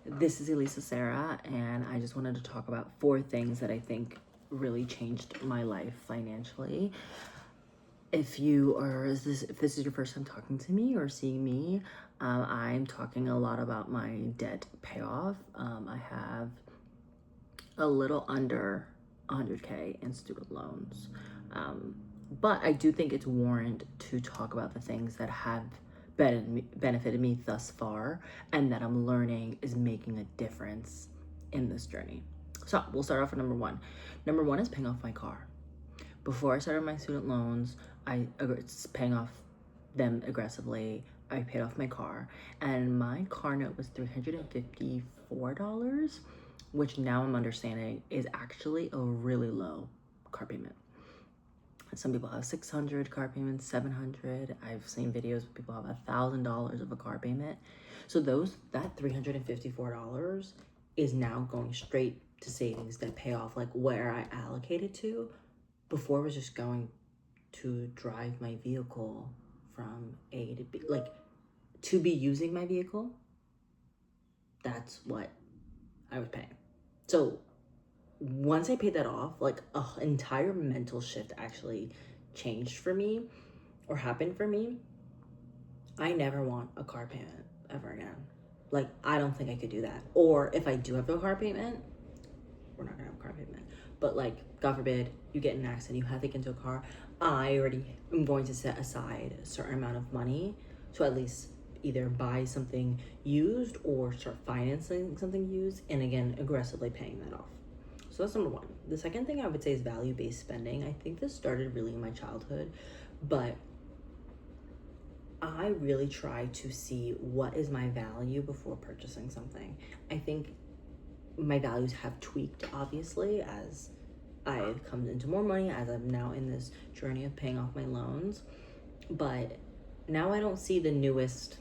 This is Elisa Sarah, and I just wanted to talk about 4 things that I think really changed my life financially. If this is your first time talking to me or seeing me, I'm talking a lot about my debt payoff. I have a little under 100K in student loans. But I do think it's warrant to talk about the things that have benefited me thus far and that I'm learning is making a difference in this journey. So we'll start off with number one. Number one is paying off my car. Before I started my student loans, I was paying off them aggressively. I paid off my car, and my car note was $354, which now I'm understanding is actually a really low car payment. Some people have 600 car payments, 700. I've seen videos where people have $1,000 of a car payment. So that $354 is now going straight to savings that pay off like where I allocated to. Before it was just going to drive my vehicle from A to B, like to be using my vehicle. That's what I was paying. So once I paid that off, like an entire mental shift actually changed for me or happened for me. I never want a car payment ever again. Like, I don't think I could do that. Or if I do have a car payment, we're not gonna have a car payment. But like, God forbid, you get in an accident, you have to get into a car. I already am going to set aside a certain amount of money to at least either buy something used or start financing something used, and again, aggressively paying that off. So that's number one. The second thing I would say is value-based spending. I think this started really in my childhood, but I really try to see what is my value before purchasing something. I think my values have tweaked, obviously, as I've come into more money, as I'm now in this journey of paying off my loans. But now I don't see the newest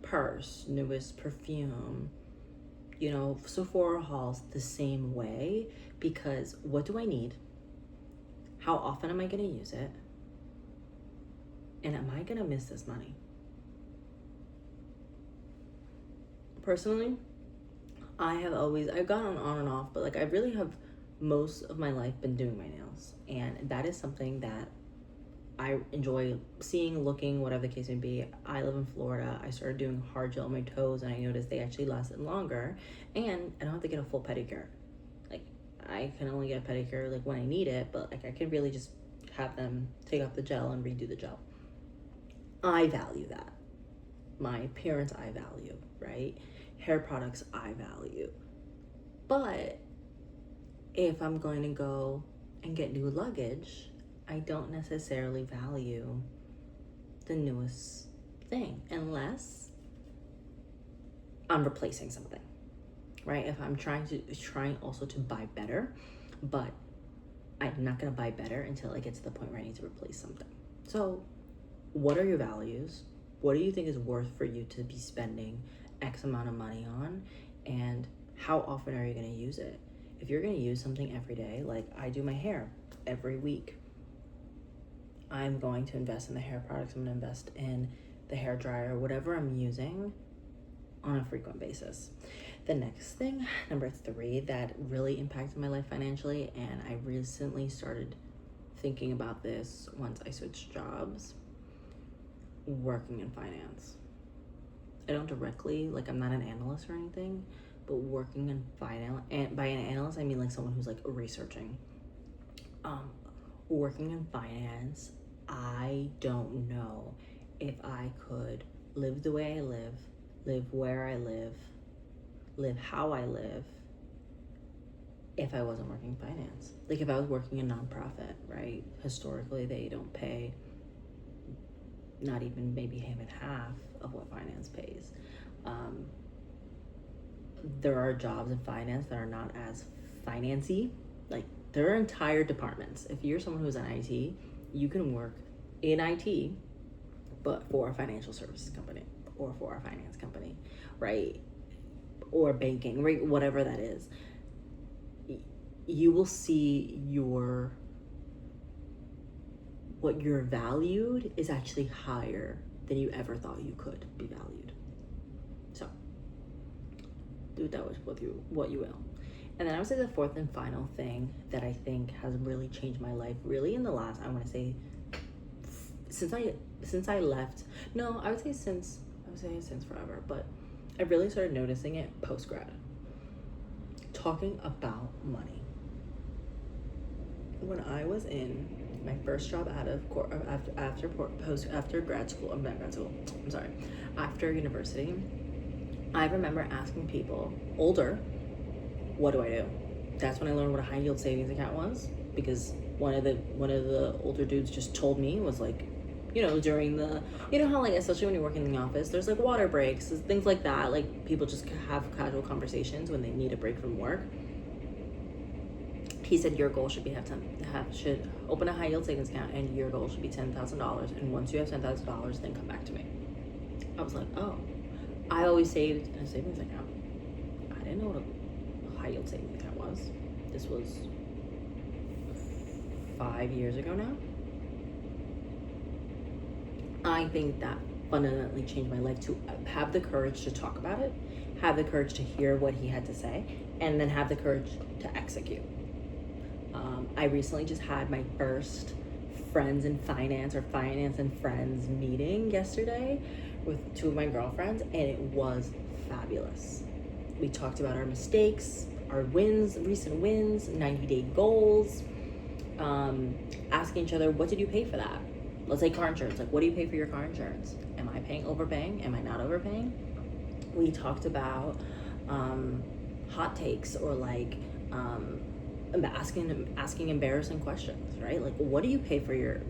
purse, newest perfume, Sephora hauls the same way, because what do I need? How often am I going to use it? And am I going to miss this money? Personally, I've gone on and off, but like I really have most of my life been doing my nails. And that is something that I enjoy seeing, looking, whatever the case may be. I live in Florida. I started doing hard gel on my toes, and I noticed they actually lasted longer, and I don't have to get a full pedicure. Like, I can only get a pedicure like when I need it, but like I can really just have them take off the gel and redo the gel. I value that. My appearance, I value, right? Hair products, I value. But if I'm going to go and get new luggage, I don't necessarily value the newest thing unless I'm replacing something, right? If I'm trying also to buy better, but I'm not gonna buy better until I get to the point where I need to replace something. So what are your values? What do you think is worth for you to be spending X amount of money on? And how often are you gonna use it? If you're gonna use something every day, like I do my hair every week, I'm going to invest in the hair products. I'm going to invest in the hair dryer, whatever I'm using on a frequent basis. The next thing, number 3, that really impacted my life financially, and I recently started thinking about this once I switched jobs, working in finance. I don't directly, like I'm not an analyst or anything, but working in finance, and by an analyst, I mean like someone who's like researching. Working in finance, I don't know if I could live the way I live where I live how I live, if I wasn't working finance. Like if I was working in nonprofit, right? Historically, they don't pay not even maybe even half of what finance pays. There are jobs in finance that are not as financy. Like there are entire departments. If you're someone who's in IT, you can work in IT, but for a financial services company or for a finance company, right? Or banking, right? Whatever that is. You will see what you're valued is actually higher than you ever thought you could be valued. So Do with that what you will. And then I would say the fourth and final thing that I think has really changed my life, really in the last, I want to say, since I left. No, I would say since forever, but I really started noticing it post grad. Talking about money. When I was in my first job out of after grad school, after university, I remember asking people older, what do I do? That's when I learned what a high yield savings account was, because one of the older dudes just told me, was like, during the, how like, especially when you're working in the office, there's like water breaks, things like that, like people just have casual conversations when they need a break from work. He said your goal should be should open a high yield savings account, and your goal should be $10,000, and once you have $10,000, then come back to me. I was like, oh, I always saved in a savings account. I didn't know what a high yield savings account was. This was 5 years ago now. I think that fundamentally changed my life, to have the courage to talk about it, have the courage to hear what he had to say, and then have the courage to execute. I recently just had my first friends in finance, or finance and friends meeting yesterday with two of my girlfriends, and it was fabulous. We talked about our mistakes, our wins, recent wins, 90-day goals, asking each other, what did you pay for that? Let's say car insurance. Like, what do you pay for your car insurance? Am I overpaying? Am I not overpaying? We talked about hot takes, or like asking embarrassing questions, right? Like, what do you pay for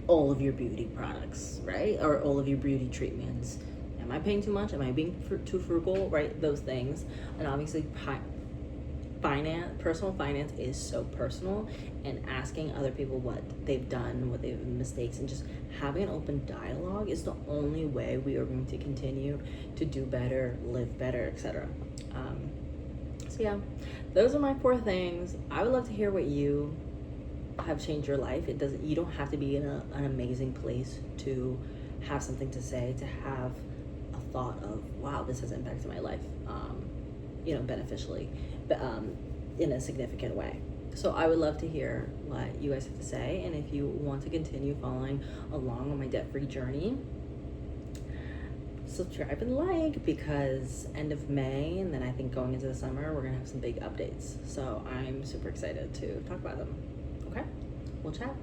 all of your beauty products, right? Or all of your beauty treatments? Am I paying too much? Am I being too frugal, right? Those things. And obviously personal finance is so personal, and asking other people what they've done, what they've mistakes, and just having an open dialogue is the only way we are going to continue to do better, live better, etc. So yeah, those are my 4 things. I would love to hear what you have changed your life. You don't have to be in an amazing place to have something to say, to have a thought of, wow, this has impacted my life, beneficially, but in a significant way. So I would love to hear what you guys have to say, and if you want to continue following along on my debt-free journey, subscribe and like, because end of May, and then I think going into the summer, we're gonna have some big updates. So I'm super excited to talk about them. Okay, we'll chat.